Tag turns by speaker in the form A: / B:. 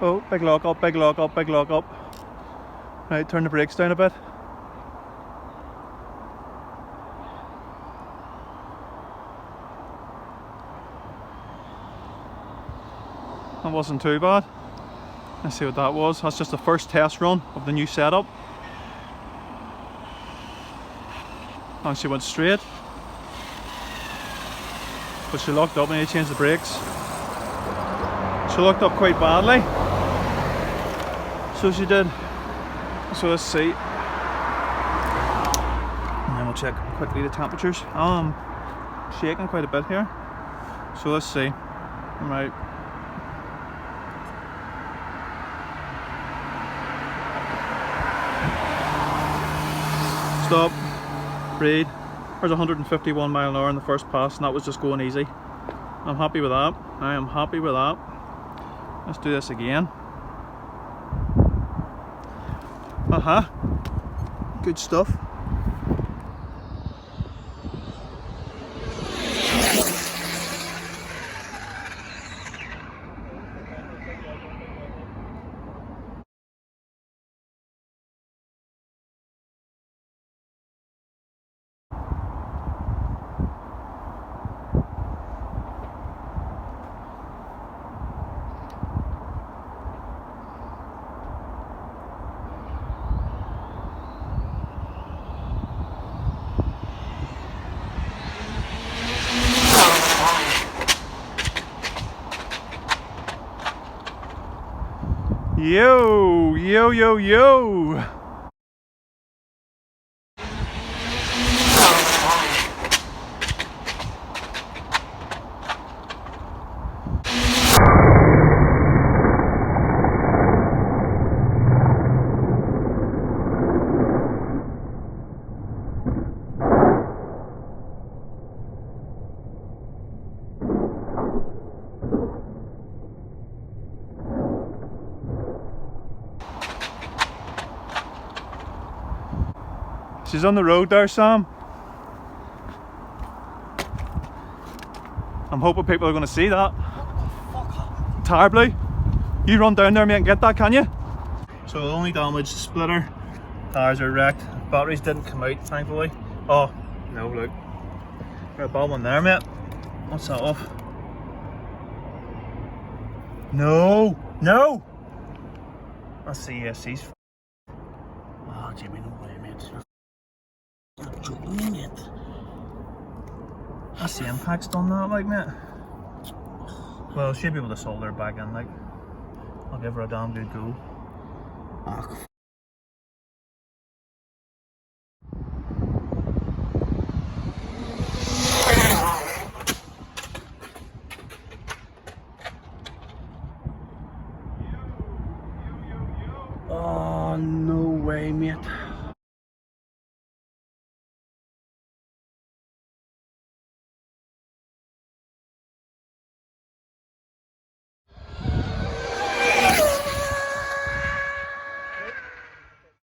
A: Oh, big lock up, big lock up, big lock up. Right, turn the brakes down a bit. That wasn't too bad. Let's see what that was. That's just the first test run of the new setup. And she went straight. But she locked up. I need to change the brakes. She locked up quite badly. So she did. So let's see. And then we'll check quickly the temperatures. I'm shaking quite a bit here. So let's see. Right. Stop. Read. There's 151 mile an hour in the first pass, and that was just going easy. I'm happy with that. I am happy with that. Let's do this again. Good stuff. Yo, yo, yo, yo. She's on the road there, Sam. I'm hoping people are going to see that.
B: What the fuck?
A: Tire blew. You run down there, mate, and get that, can you? So the only damage, splitter. Tires are wrecked. Batteries didn't come out, thankfully. Oh, no, look. Got a bad one there, mate. What's that off? No! No! That's the ESC's. Oh, Jimmy, no way, mate. Stop joking me, mate. That's the impact's done that, like, mate. Well, she'll be able to solder back in, like. I'll give her a damn good go. Oh, no way, mate.